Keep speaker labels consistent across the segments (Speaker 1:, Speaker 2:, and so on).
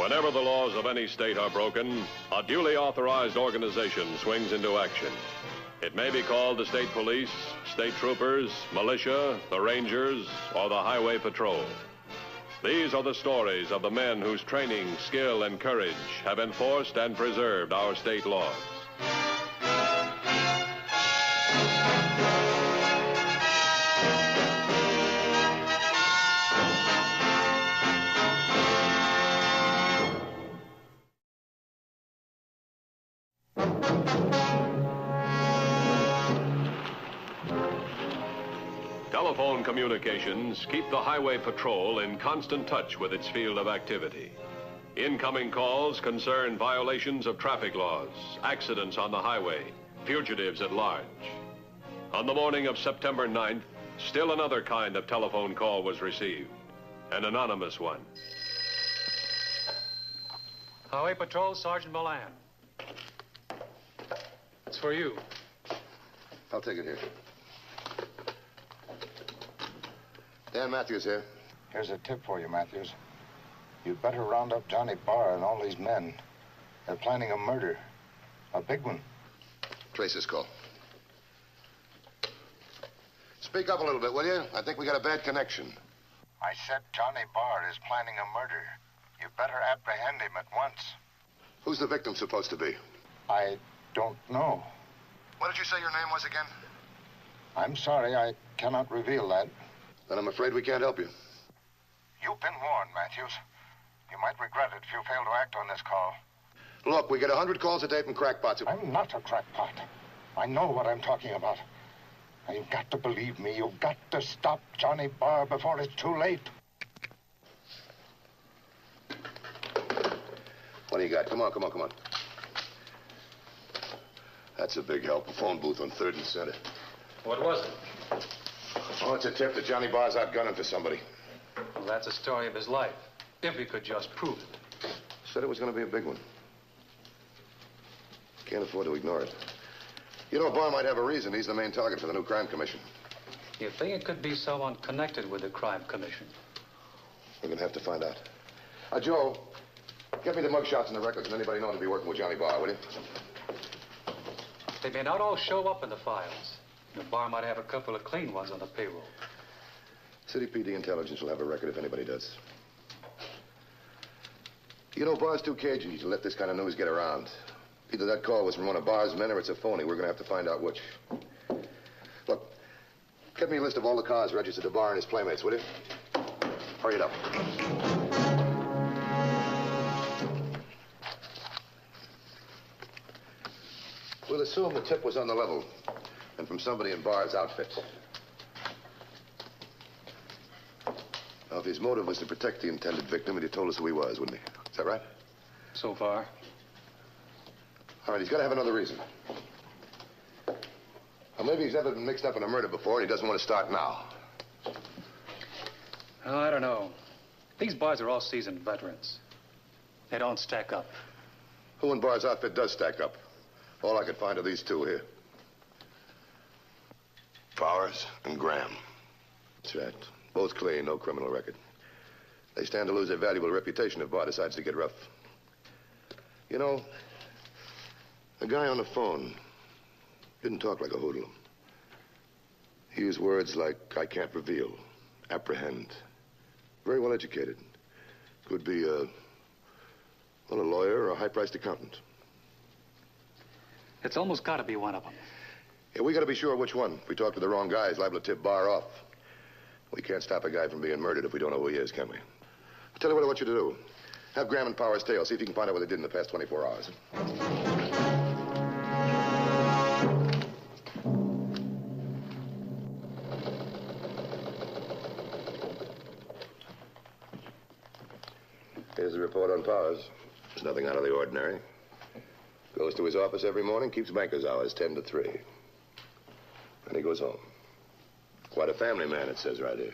Speaker 1: Whenever the laws of any state are broken, a duly authorized organization swings into action. It may be called the state police, state troopers, militia, the rangers, or the highway patrol. These are the stories of the men whose training, skill, and courage have enforced and preserved our state laws. Telephone communications keep the highway patrol in constant touch with its field of activity. Incoming calls concern violations of traffic laws, accidents on the highway, fugitives at large. On the morning of September 9th, still another kind of telephone call was received, an anonymous one.
Speaker 2: Highway Patrol, Sergeant Milan. It's for you.
Speaker 3: I'll take it here. Dan Mathews here.
Speaker 4: Here's a tip for you, Mathews. You'd better round up Johnny Barr and all these men. They're planning a murder. A big one.
Speaker 3: Trace this call. Speak up a little bit, will you? I think we got a bad connection.
Speaker 4: I said Johnny Barr is planning a murder. You better apprehend him at once.
Speaker 3: Who's the victim supposed to be?
Speaker 4: I don't know.
Speaker 3: What did you say your name was again?
Speaker 4: I'm sorry, I cannot reveal that.
Speaker 3: Then I'm afraid we can't help you.
Speaker 4: You've been warned, Mathews. You might regret it if you fail to act on this call.
Speaker 3: Look, we get 100 calls a day from crackpots.
Speaker 4: I'm not a crackpot. I know what I'm talking about. Now, you've got to believe me. You've got to stop Johnny Barr before it's too late.
Speaker 3: What do you got? Come on, come on, come on. That's a big help. A phone booth on 3rd and Center.
Speaker 2: What was it?
Speaker 3: Oh, it's a tip that Johnny Barr's out gunning for somebody.
Speaker 2: Well, that's the story of his life. If he could just prove it.
Speaker 3: Said it was going to be a big one. Can't afford to ignore it. You know, Barr might have a reason. He's the main target for the new crime commission.
Speaker 2: You think it could be someone connected with the crime commission?
Speaker 3: We're going to have to find out. Joe, get me the mugshots and the records and anybody known to be working with Johnny Barr, will you?
Speaker 2: They may not all show up in the files. The Barr might have a couple of clean ones on the payroll.
Speaker 3: City PD intelligence will have a record if anybody does. You know, Barr's too cagey to let this kind of news get around. Either that call was from one of Barr's men or it's a phony. We're going to have to find out which. Look, get me a list of all the cars registered to Barr and his playmates, will you? Hurry it up. We'll assume the tip was on the level and from somebody in Barr's outfit. Now, if his motive was to protect the intended victim, he'd have told us who he was, wouldn't he? Is that right?
Speaker 2: So far.
Speaker 3: All right, he's got to have another reason. Or maybe he's never been mixed up in a murder before and he doesn't want to start now.
Speaker 2: Oh, I don't know. These boys are all seasoned veterans. They don't stack up.
Speaker 3: Who in Barr's outfit does stack up? All I could find are these two here. Powers and Graham. That's right. Both clean, no criminal record. They stand to lose their valuable reputation if Barr decides to get rough. You know, the guy on the phone didn't talk like a hoodlum. He used words like, I can't reveal, apprehend. Very well educated. Could be, a lawyer or a high-priced accountant.
Speaker 2: It's almost got to be one of them.
Speaker 3: Yeah, we got to be sure which one. If we talk to the wrong guy, he's liable to tip Barr off. We can't stop a guy from being murdered if we don't know who he is, can we? I'll tell you what I want you to do. Have Graham and Powers' tail. See if you can find out what they did in the past 24 hours. Here's the report on Powers. There's nothing out of the ordinary. Goes to his office every morning, keeps banker's hours 10 to 3. Then he goes home. Quite a family man, it says right here.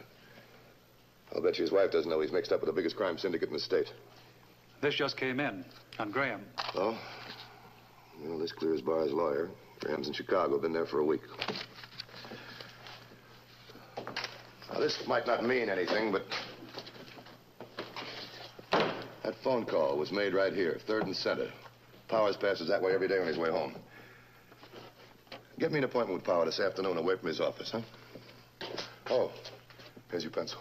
Speaker 3: I'll bet you his wife doesn't know he's mixed up with the biggest crime syndicate in the state.
Speaker 2: This just came in on Graham.
Speaker 3: Oh? Well, this clears Barr's lawyer. Graham's in Chicago, been there for a week. Now, this might not mean anything, but That phone call was made right here, 3rd and Center. Powers passes that way every day on his way home. Get me an appointment with Power this afternoon away from his office, huh? Oh, here's your pencil.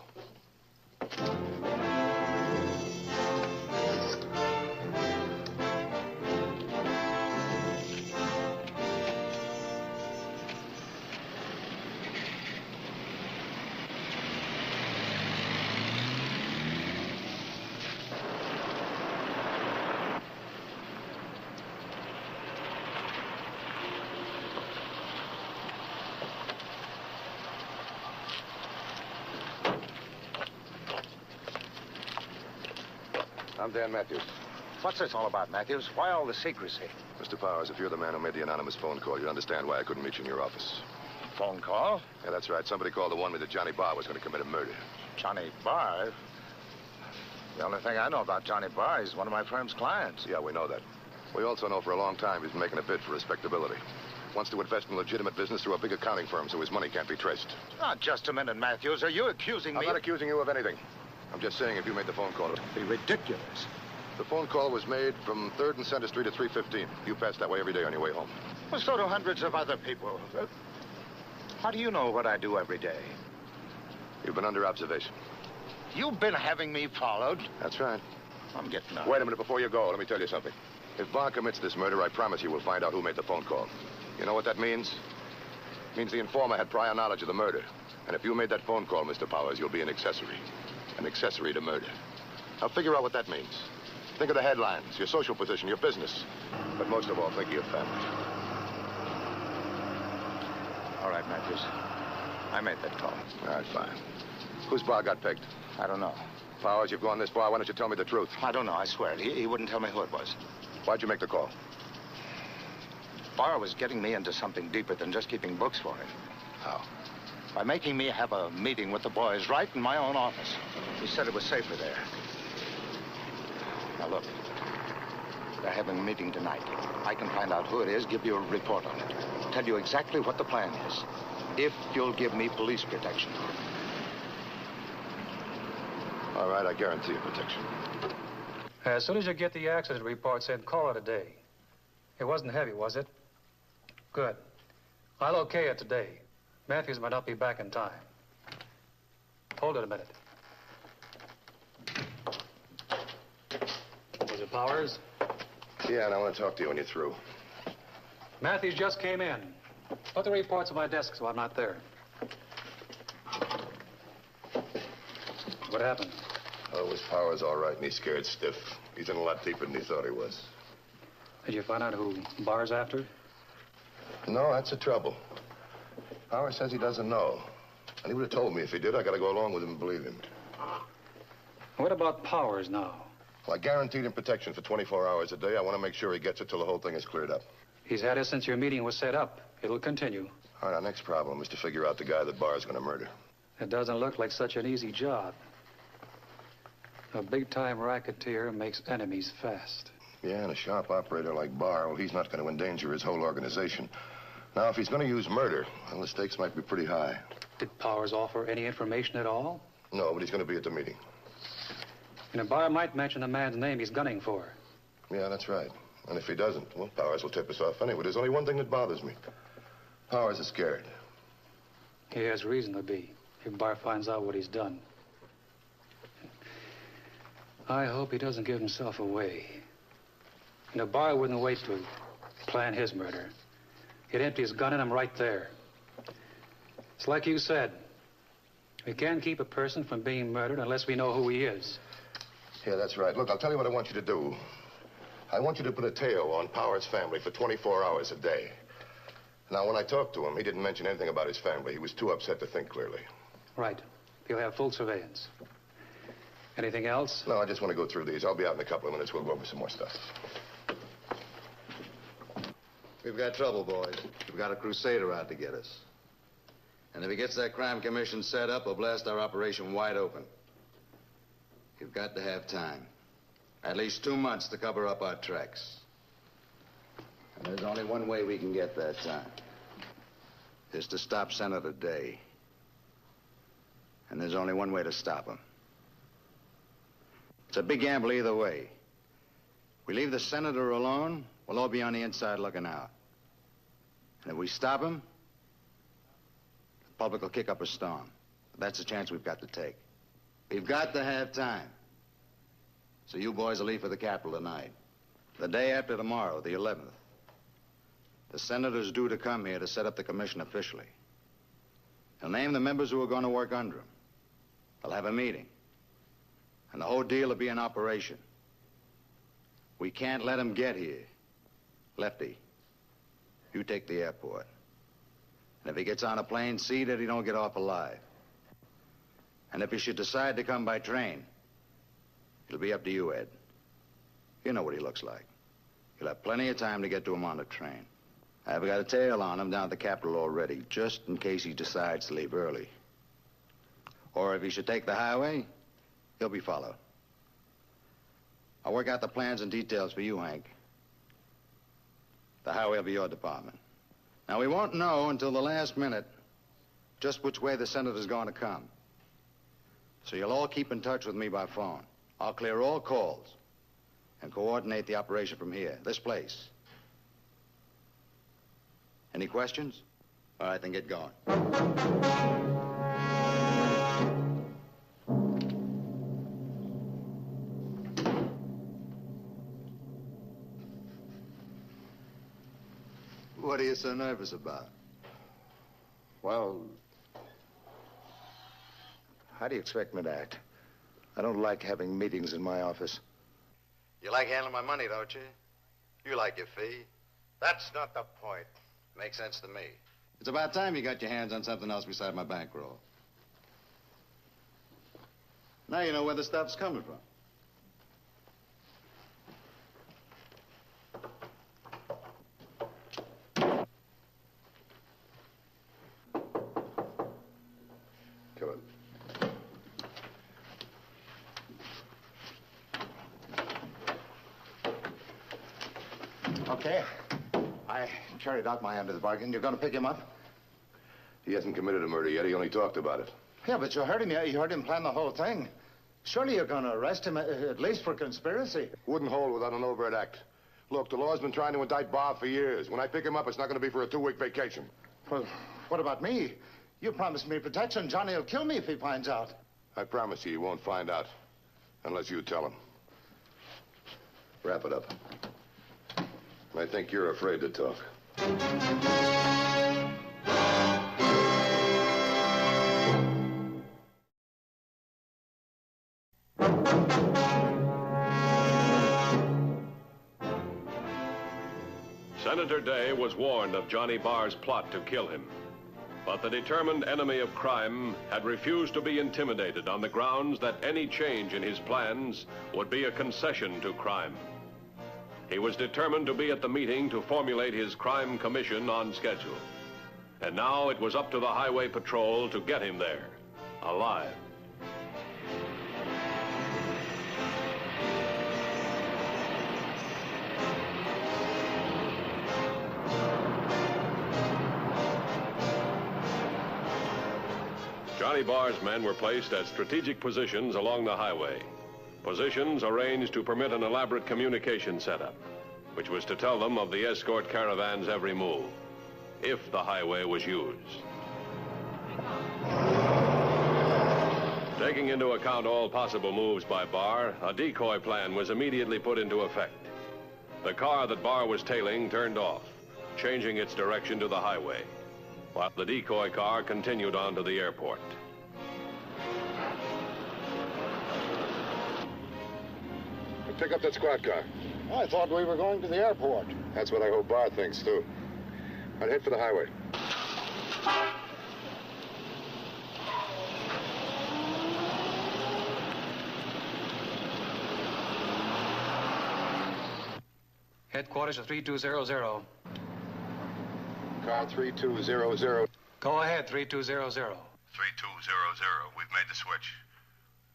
Speaker 3: I'm Dan Mathews.
Speaker 4: What's this all about, Mathews? Why all the secrecy?
Speaker 3: Mr. Powers, if you're the man who made the anonymous phone call, you understand why I couldn't meet you in your office.
Speaker 4: Phone call?
Speaker 3: Yeah, that's right. Somebody called to warn me that Johnny Barr was going to commit a murder.
Speaker 4: Johnny Barr? The only thing I know about Johnny Barr is one of my firm's clients.
Speaker 3: Yeah, we know that. We also know for a long time he's been making a bid for respectability. Wants to invest in legitimate business through a big accounting firm so his money can't be traced.
Speaker 4: Now, just a minute, Mathews. Are you accusing me?
Speaker 3: I'm not accusing you of anything. I'm just saying if you made the phone call.
Speaker 4: It'd be ridiculous.
Speaker 3: The phone call was made from 3rd and Center Street at 3:15. You pass that way every day on your way home.
Speaker 4: Well, so do hundreds of other people. How do you know what I do every day?
Speaker 3: You've been under observation.
Speaker 4: You've been having me followed.
Speaker 3: That's right.
Speaker 4: I'm getting up.
Speaker 3: Wait a minute before you go. Let me tell you something. If Barr commits this murder, I promise you we'll find out who made the phone call. You know what that means? It means the informer had prior knowledge of the murder. And if you made that phone call, Mr. Powers, you'll be an accessory. An accessory to murder. Now, figure out what that means. Think of the headlines, your social position, your business. But most of all, think of your family.
Speaker 4: All right, Mathews. I made that call.
Speaker 3: All right, fine. Whose bar got pegged?
Speaker 4: I don't know.
Speaker 3: Powers, you've gone this far. Why don't you tell me the truth?
Speaker 4: I don't know, I swear it. He wouldn't tell me who it was.
Speaker 3: Why'd you make the call?
Speaker 4: Barr was getting me into something deeper than just keeping books for him.
Speaker 3: How?
Speaker 4: By making me have a meeting with the boys right in my own office. He said it was safer there. Now, look. They're having a meeting tonight. I can find out who it is, give you a report on it. Tell you exactly what the plan is. If you'll give me police protection.
Speaker 3: All right, I guarantee you protection.
Speaker 2: As soon as you get the accident report, send call it a day. It wasn't heavy, was it? Good. I'll okay it today. Mathews might not be back in time. Hold it a minute. Was it Powers?
Speaker 3: Yeah, and I want to talk to you when you're through.
Speaker 2: Mathews just came in. Put the reports on my desk so I'm not there. What happened?
Speaker 3: Oh, it was Powers all right, and he's scared stiff. He's in a lot deeper than he thought he was.
Speaker 2: Did you find out who Barr's after?
Speaker 3: No, that's the trouble. Powers says he doesn't know. And he would have told me if he did. I got to go along with him and believe him.
Speaker 2: What about Powers now?
Speaker 3: Well, I guaranteed him protection for 24 hours a day. I want to make sure he gets it till the whole thing is cleared up.
Speaker 2: He's had it since your meeting was set up. It'll continue.
Speaker 3: All right, our next problem is to figure out the guy that Barr's going to murder.
Speaker 2: It doesn't look like such an easy job. A big-time racketeer makes enemies fast.
Speaker 3: Yeah, and a sharp operator like Barr, well, he's not going to endanger his whole organization. Now, if he's going to use murder, well, the stakes might be pretty high.
Speaker 2: Did Powers offer any information at all?
Speaker 3: No, but he's going to be at the meeting.
Speaker 2: And Barr might mention the man's name he's gunning for.
Speaker 3: Yeah, that's right. And if he doesn't, well, Powers will tip us off anyway. There's only one thing that bothers me. Powers is scared.
Speaker 2: He has reason to be, if Barr finds out what he's done. I hope he doesn't give himself away. You know, Barr wouldn't wait to plan his murder. He'd empty his gun in him right there. It's like you said. We can't keep a person from being murdered unless we know who he is.
Speaker 3: Yeah, that's right. Look, I'll tell you what I want you to do. I want you to put a tail on Powers' family for 24 hours a day. Now, when I talked to him, he didn't mention anything about his family. He was too upset to think clearly.
Speaker 2: Right. He'll have full surveillance. Anything else?
Speaker 3: No, I just want to go through these. I'll be out in a couple of minutes. We'll go over some more stuff.
Speaker 5: We've got trouble, boys. We've got a crusader out to get us. And if he gets that crime commission set up, we'll blast our operation wide open. You've got to have time. At least 2 months to cover up our tracks. And there's only one way we can get that time. Is to stop Senator Day. And there's only one way to stop him. It's a big gamble either way. We leave the senator alone, we'll all be on the inside looking out. And if we stop him, the public will kick up a storm. That's the chance we've got to take. We've got to have time. So you boys will leave for the Capitol tonight. The day after tomorrow, the 11th, the senator's due to come here to set up the commission officially. He'll name the members who are going to work under him. They'll have a meeting. And the whole deal will be in operation. We can't let him get here. Lefty, you take the airport. And if he gets on a plane, see that he don't get off alive. And if he should decide to come by train, it'll be up to you, Ed. You know what he looks like. You'll have plenty of time to get to him on the train. I've got a tail on him down at the Capitol already, just in case he decides to leave early. Or if he should take the highway, he'll be followed. I'll work out the plans and details for you, Hank. The highway will be your department. Now, we won't know until the last minute just which way the senator's going to come. So you'll all keep in touch with me by phone. I'll clear all calls and coordinate the operation from here, this place. Any questions? All right, then get going. What are you so nervous about?
Speaker 3: Well, how do you expect me to act? I don't like having meetings in my office.
Speaker 5: You like handling my money, don't you? You like your fee.
Speaker 3: That's not the point.
Speaker 5: Makes sense to me. It's about time you got your hands on something else beside my bankroll. Now you know where the stuff's coming from.
Speaker 3: Come on.
Speaker 4: Okay. I carried out my end of the bargain. You're going to pick him up?
Speaker 3: He hasn't committed a murder yet. He only talked about it.
Speaker 4: Yeah, but you heard him. You heard him plan the whole thing. Surely you're going to arrest him, at least for conspiracy.
Speaker 3: Wouldn't hold without an overt act. Look, the law's been trying to indict Bob for years. When I pick him up, it's not going to be for a 2-week vacation.
Speaker 4: Well, what about me? You promised me protection. Johnny will kill me if he finds out.
Speaker 3: I promise you, he won't find out. Unless you tell him. Wrap it up. I think you're afraid to talk.
Speaker 1: Senator Day was warned of Johnny Barr's plot to kill him. But the determined enemy of crime had refused to be intimidated on the grounds that any change in his plans would be a concession to crime. He was determined to be at the meeting to formulate his crime commission on schedule. And now it was up to the highway patrol to get him there, alive. Johnny Barr's men were placed at strategic positions along the highway. Positions arranged to permit an elaborate communication setup, which was to tell them of the escort caravan's every move, if the highway was used. Taking into account all possible moves by Barr, a decoy plan was immediately put into effect. The car that Barr was tailing turned off, changing its direction to the highway, while the decoy car continued on to the airport.
Speaker 3: Pick up that squad car.
Speaker 4: I thought we were going to the airport.
Speaker 3: That's what I hope Barr thinks, too. I'd head for the highway.
Speaker 2: Headquarters of 3200.
Speaker 3: Car 3200.
Speaker 2: Go ahead, 3200.
Speaker 3: 3200. We've made the switch.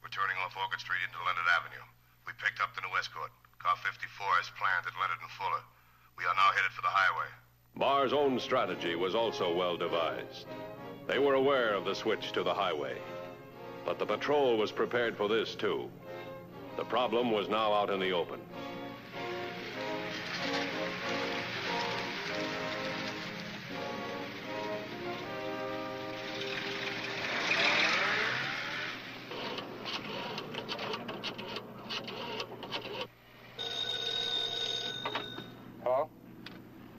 Speaker 3: We're turning off Orchard Street into Leonard Avenue. We picked up the new escort. Car 54 is planned at Leonard and Fuller. We are now headed for the highway.
Speaker 1: Barr's own strategy was also well devised. They were aware of the switch to the highway. But the patrol was prepared for this, too. The problem was now out in the open.
Speaker 6: Hello?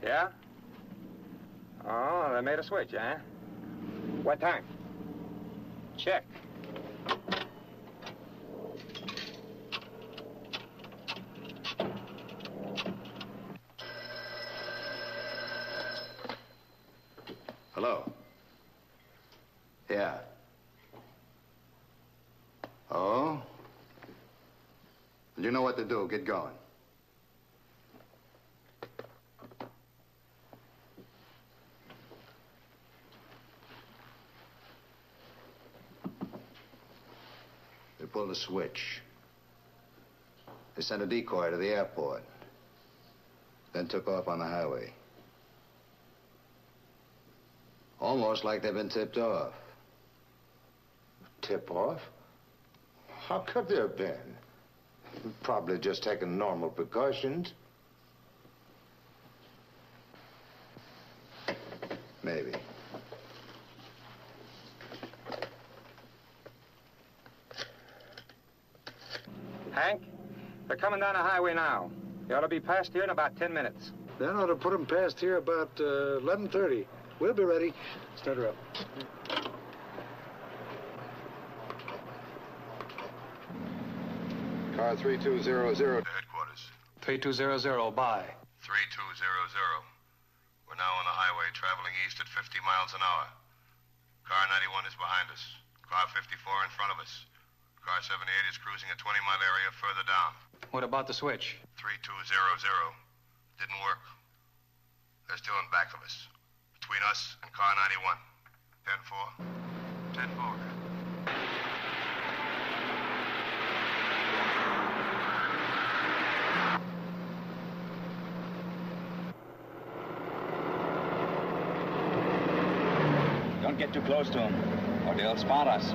Speaker 6: Yeah? Oh, they made a switch, huh? What time? Check.
Speaker 3: Hello? Yeah. Oh? You know what to do. Get going. They pulled a switch. They sent a decoy to the airport. Then took off on the highway. Almost like they've been tipped off.
Speaker 7: Tip off? How could there have been? Probably just taking normal precautions.
Speaker 3: Maybe.
Speaker 6: Hank, they're coming down the highway now. They ought to be past here in about 10 minutes.
Speaker 8: Then ought to put them past here about 11:30. We'll be ready. Start her up.
Speaker 3: Car 3200 to headquarters.
Speaker 2: 3200, bye.
Speaker 3: 3200. We're now on the highway traveling east at 50 miles an hour. Car 91 is behind us. Car 54 in front of us. Car 78 is cruising a 20-mile area further down.
Speaker 2: What about the switch?
Speaker 3: 3200. Didn't work. They're still in back of us. Between us and car 91. 10-4.
Speaker 2: 10-4.
Speaker 9: Don't get too close to them, or they'll spot us.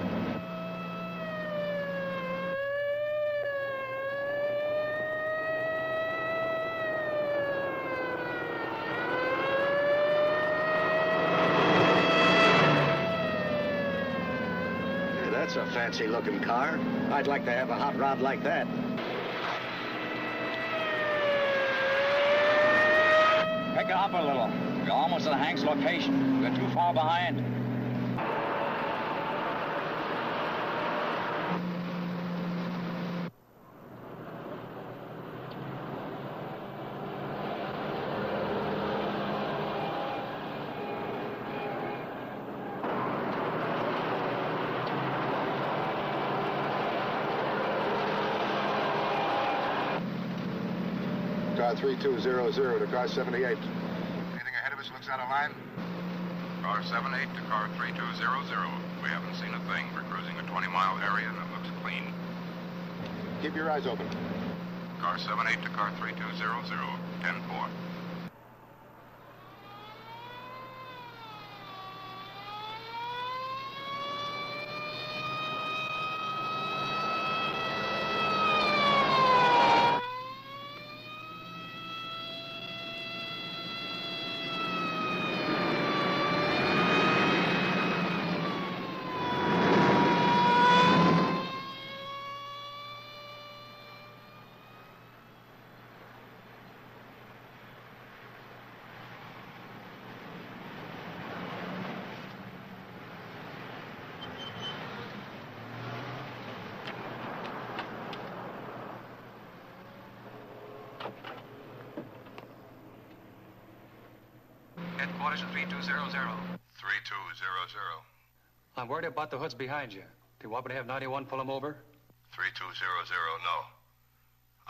Speaker 4: That's a fancy-looking car. I'd like to have a hot rod like that.
Speaker 9: Pick it up a little. We're almost at Hank's location. We're too far behind.
Speaker 3: Car 3200 to car 78. Anything ahead of us looks out of line?
Speaker 10: Car 78 to car 3200. We haven't seen a thing. We're cruising a 20-mile area and it looks clean.
Speaker 3: Keep your eyes open.
Speaker 10: Car 78 to car 3200. 10-4.
Speaker 2: Headquarters at 3200.
Speaker 3: 3200.
Speaker 2: I'm worried about the hoods behind you. Do you want me to have 91 pull them over?
Speaker 3: 3200, no.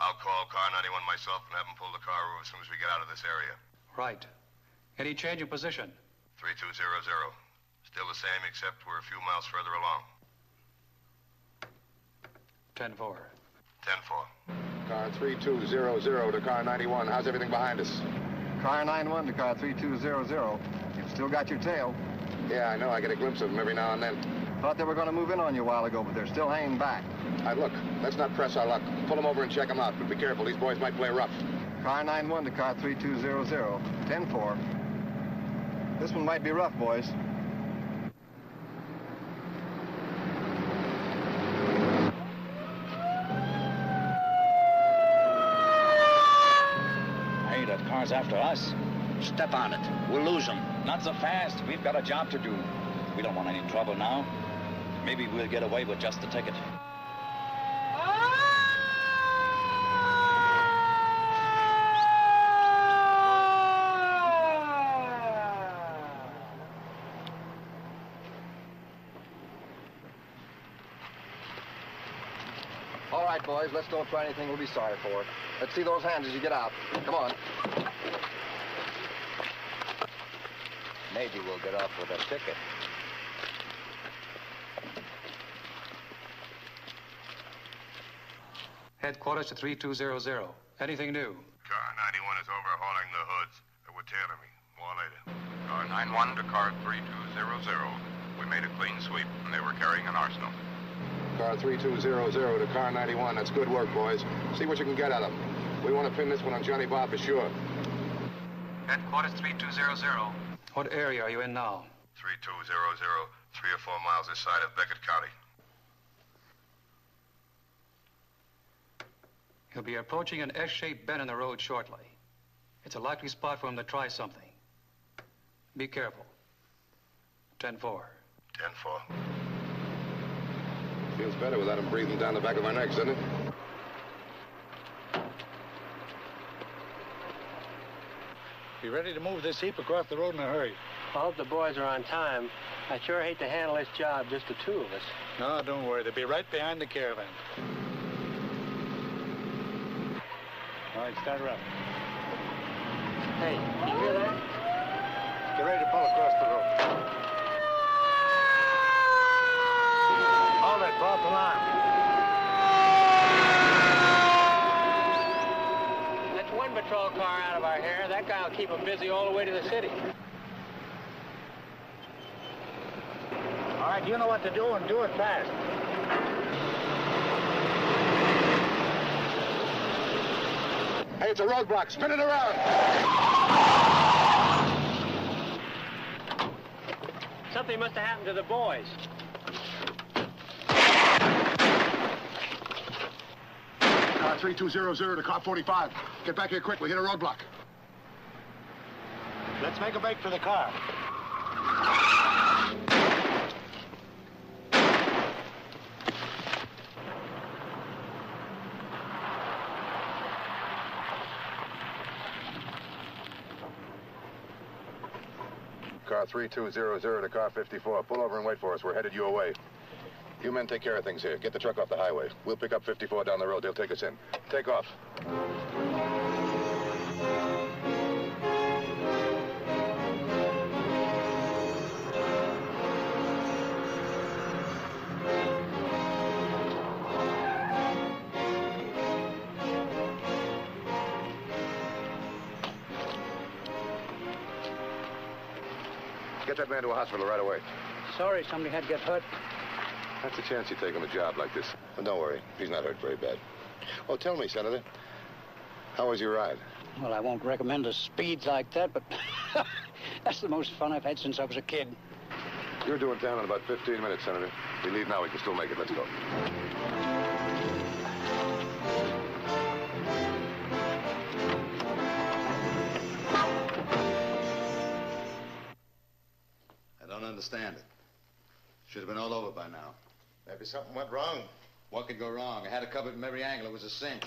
Speaker 3: I'll call car 91 myself and have them pull the car over as soon as we get out of this area.
Speaker 2: Right. Any change in position?
Speaker 3: 3200. Still the same, except we're a few miles further along.
Speaker 2: 10-4.
Speaker 3: 10-4. Car 3200 to car 91. How's everything behind us?
Speaker 4: Car 91 to car 3200. You've still got your tail.
Speaker 3: Yeah, I know. I get a glimpse of them every now and then.
Speaker 4: Thought they were going to move in on you a while ago, but they're still hanging back.
Speaker 3: All right, look, let's not press our luck. Pull them over and check them out, but be careful. These boys might play rough.
Speaker 4: Car 91 to car 3200, 10-4. This one might be rough, boys.
Speaker 9: Hey, that car's after us.
Speaker 11: Step on it. We'll lose them.
Speaker 9: Not so fast. We've got a job to do. We don't want any trouble now. Maybe we'll get away with just the ticket.
Speaker 4: All right, boys, let's don't try anything we'll be sorry for. Let's see those hands as you get out. Come on. Maybe we'll get off with a ticket.
Speaker 2: Headquarters to 3200. Anything new?
Speaker 10: Car 91 is overhauling the hoods. They were tailing me. More later. Car 91 to car 3200. We made a clean sweep, and they were carrying an arsenal.
Speaker 3: Car 3200 to car 91. That's good work, boys. See what you can get out of them. We want to pin this one on Johnny Bob for sure.
Speaker 2: Headquarters 3200. What area are you in now?
Speaker 10: 3200, 3 or 4 miles this side of Beckett County.
Speaker 2: He'll be approaching an S-shaped bend in the road shortly. It's a likely spot for him to try something. Be careful. 10-4.
Speaker 10: 10-4.
Speaker 3: Feels better without him breathing down the back of our necks, doesn't it?
Speaker 8: Be ready to move this heap across the road in a hurry.
Speaker 12: I hope the boys are on time. I sure hate to handle this job, just the two of us.
Speaker 8: No, don't worry. They'll be right behind the caravan. All right, start her up.
Speaker 12: Hey, you hear that?
Speaker 8: Get ready to pull across the road. Hold it, false alarm.
Speaker 12: That's one patrol car out of our hair. That guy will keep them busy all the way to the city.
Speaker 8: All right, you know what to do, and do it fast.
Speaker 3: Hey, it's a roadblock. Spin it around.
Speaker 12: Something must have happened to the boys.
Speaker 3: Car 3200 to car 45. Get back here quick. We hit a roadblock.
Speaker 8: Let's make a break for the car.
Speaker 3: Car 3200 to car 54. Pull over and wait for us. We're headed your way. You men take care of things here. Get the truck off the highway. We'll pick up 54 down the road. They'll take us in. Take off. Get that man to a hospital right away.
Speaker 12: Sorry, somebody had to get hurt.
Speaker 3: That's a chance you take on a job like this. But don't worry. He's not hurt very bad. Oh, tell me, Senator. How was your ride?
Speaker 12: Well, I won't recommend the speeds like that, but that's the most fun I've had since I was a kid.
Speaker 3: You're doing town in about 15 minutes, Senator. If we leave now, we can still make it. Let's go.
Speaker 5: I don't understand it. Should have been all over by now.
Speaker 7: Maybe something went wrong.
Speaker 5: What could go wrong? I had it covered from every angle. It was a cinch.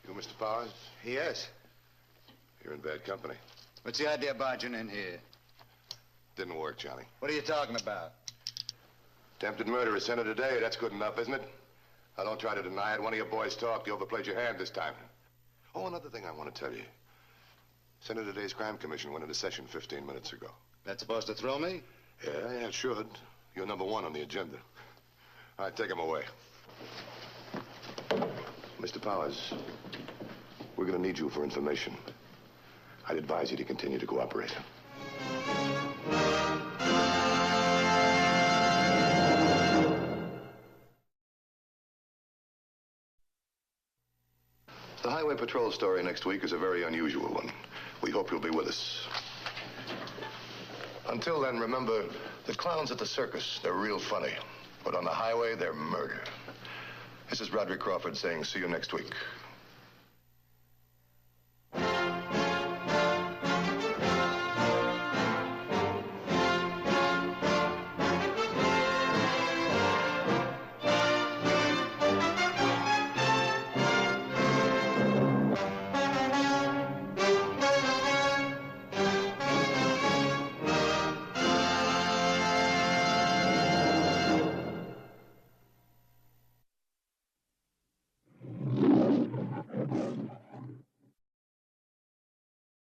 Speaker 3: You, Mr. Powers?
Speaker 7: Yes.
Speaker 3: You're in bad company.
Speaker 5: What's the idea of barging in here?
Speaker 3: Didn't work, Johnny.
Speaker 5: What are you talking about?
Speaker 3: Attempted murder is Senator Day. That's good enough, isn't it? Now, don't try to deny it. One of your boys talked. You overplayed your hand this time. Oh, another thing I want to tell you. Senator Day's Crime Commission went into session 15 minutes ago.
Speaker 5: That's supposed to throw me?
Speaker 3: Yeah, it should. You're number one on the agenda. All right, take him away. Mr. Powers, we're going to need you for information. I'd advise you to continue to cooperate. Highway Patrol story next week is a very unusual one. We hope you'll be with us. Until then, remember, the clowns at the circus, they're real funny. But on the highway, they're murder. This is Broderick Crawford saying see you next week.